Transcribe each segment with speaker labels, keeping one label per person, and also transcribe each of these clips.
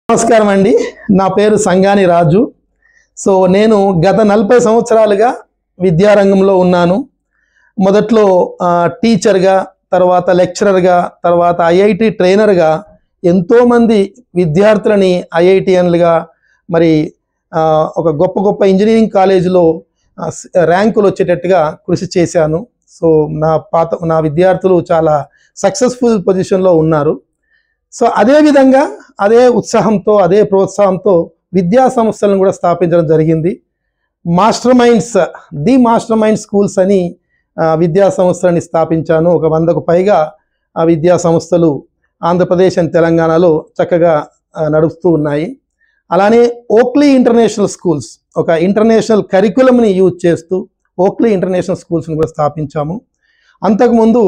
Speaker 1: నమస్కారం అండి. నా పేరు సంగాని రాజు. సో నేను గత 40 సంవత్సరాలుగా విద్యారంగంలో ఉన్నాను. మొదట్లో టీచర్గా, తర్వాత లెక్చరర్గా, తర్వాత ఐఐటి ట్రైనర్గా ఎంతోమంది విద్యార్థులని ఐఐటిఎన్లుగా మరి ఒక గొప్ప ఇంజనీరింగ్ కాలేజీలో ర్యాంకులు వచ్చేటట్టుగా కృషి చేశాను. సో నా విద్యార్థులు చాలా సక్సెస్ఫుల్ పొజిషన్లో ఉన్నారు. సో అదేవిధంగా అదే ఉత్సాహంతో, అదే ప్రోత్సాహంతో విద్యా సంస్థలను కూడా స్థాపించడం జరిగింది. మాస్టర్ మైండ్ స్కూల్స్ అని విద్యా సంస్థలని స్థాపించాను. ఒక 100కు పైగా ఆ విద్యా సంస్థలు ఆంధ్రప్రదేశ్ అండ్ తెలంగాణలో చక్కగా నడుస్తూ ఉన్నాయి. అలానే ఓక్లీ ఇంటర్నేషనల్ స్కూల్స్, ఒక ఇంటర్నేషనల్ కరికులంని యూజ్ చేస్తూ ఓక్లీ ఇంటర్నేషనల్ స్కూల్స్ని కూడా స్థాపించాము. అంతకుముందు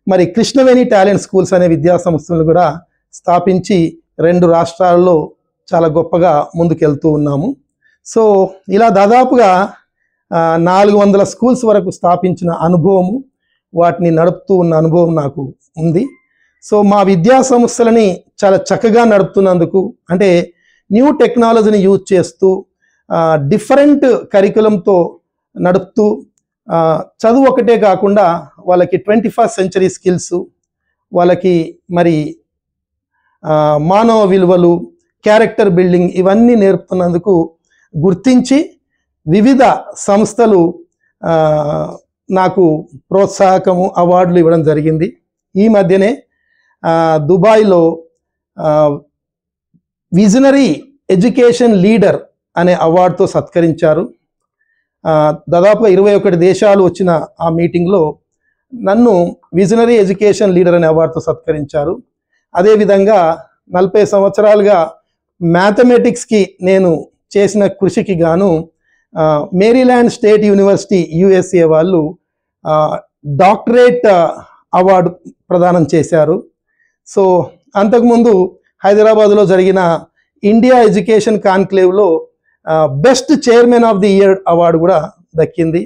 Speaker 1: మరి కృష్ణవేణి టాలెంట్ స్కూల్స్ అనే విద్యా సంస్థలను కూడా స్థాపించి 2 రాష్ట్రాల్లో చాలా గొప్పగా ముందుకెళ్తూ ఉన్నాము. సో ఇలా దాదాపుగా 400 స్కూల్స్ వరకు స్థాపించిన అనుభవము, వాటిని నడుపుతూ ఉన్న అనుభవం నాకు ఉంది. సో మా విద్యా సంస్థలని చాలా చక్కగా నడుపుతున్నందుకు, అంటే న్యూ టెక్నాలజీని యూజ్ చేస్తూ డిఫరెంట్ కరికులంతో నడుపుతూ చదువు ఒకటే కాకుండా వాళ్ళకి 21st సెంచరీ స్కిల్స్, వాళ్ళకి మరి మానవ విలువలు, క్యారెక్టర్ బిల్డింగ్ ఇవన్నీ నేర్పుతున్నందుకు గుర్తించి వివిధ సంస్థలు నాకు ప్రోత్సాహకము అవార్డులు ఇవ్వడం జరిగింది. ఈ మధ్యనే దుబాయ్లో విజనరీ ఎడ్యుకేషన్ లీడర్ అనే అవార్డుతో సత్కరించారు. దాదాపుగా 21 దేశాలు వచ్చిన ఆ మీటింగ్లో నన్ను విజనరీ ఎడ్యుకేషన్ లీడర్ అనే అవార్డుతో సత్కరించారు. అదేవిధంగా 40 సంవత్సరాలుగా మ్యాథమెటిక్స్కి నేను చేసిన కృషికి గాను మేరీల్యాండ్ స్టేట్ యూనివర్సిటీ USA వాళ్ళు డాక్టరేట్ అవార్డు ప్రదానం చేశారు. సో అంతకుముందు హైదరాబాద్లో జరిగిన ఇండియా ఎడ్యుకేషన్ కాన్క్లేవ్లో best chairman of the year award కూడా దక్కింది.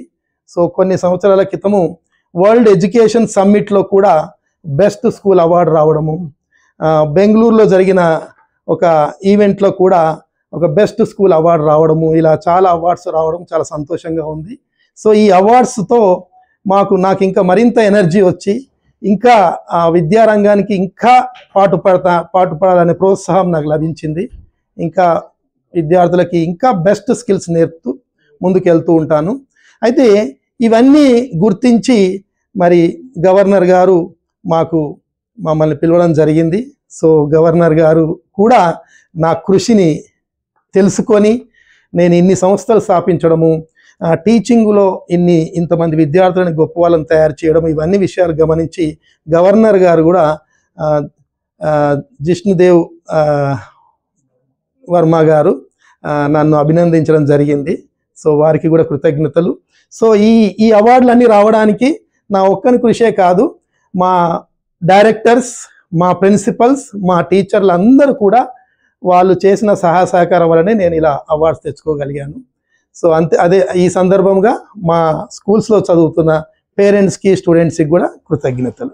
Speaker 1: సో కొన్ని సంవత్సరాల క్రితము వరల్డ్ ఎడ్యుకేషన్ సమ్మిట్లో కూడా బెస్ట్ స్కూల్ అవార్డు రావడము, బెంగళూరులో జరిగిన ఒక ఈవెంట్లో కూడా ఒక బెస్ట్ స్కూల్ అవార్డు రావడము, ఇలా చాలా అవార్డ్స్ రావడం చాలా సంతోషంగా ఉంది. సో ఈ అవార్డ్స్తో నాకు ఇంకా మరింత ఎనర్జీ వచ్చి ఇంకా విద్యారంగానికి ఇంకా పాటుపడాలనే ప్రోత్సాహం నాకు లభించింది. ఇంకా విద్యార్థులకి ఇంకా బెస్ట్ స్కిల్స్ నేర్పుతూ ముందుకెళ్తూ ఉంటాను. అయితే ఇవన్నీ గుర్తించి మరి గవర్నర్ గారు మమ్మల్ని పిలవడం జరిగింది. సో గవర్నర్ గారు కూడా నా కృషిని తెలుసుకొని నేను ఇన్ని సంస్థలు స్థాపించడము, టీచింగ్లో ఇంతమంది విద్యార్థులను గొప్ప వాళ్ళని తయారు చేయడం, ఇవన్నీ విషయాలు గమనించి గవర్నర్ గారు కూడా జిష్ణుదేవ్ వర్మ గారు నన్ను అభినందించడం జరిగింది. సో వారికి కూడా కృతజ్ఞతలు. సో ఈ అవార్డులన్నీ రావడానికి నా ఒక్కని కృషే కాదు, మా డైరెక్టర్స్, మా ప్రిన్సిపల్స్, మా టీచర్లు అందరూ కూడా వాళ్ళు చేసిన సహాయ సహకారం వల్లనే నేను ఇలా అవార్డ్స్ తెచ్చుకోగలిగాను. సో అదే ఈ సందర్భంగా మా స్కూల్స్లో చదువుతున్న పేరెంట్స్కి, స్టూడెంట్స్కి కూడా కృతజ్ఞతలు.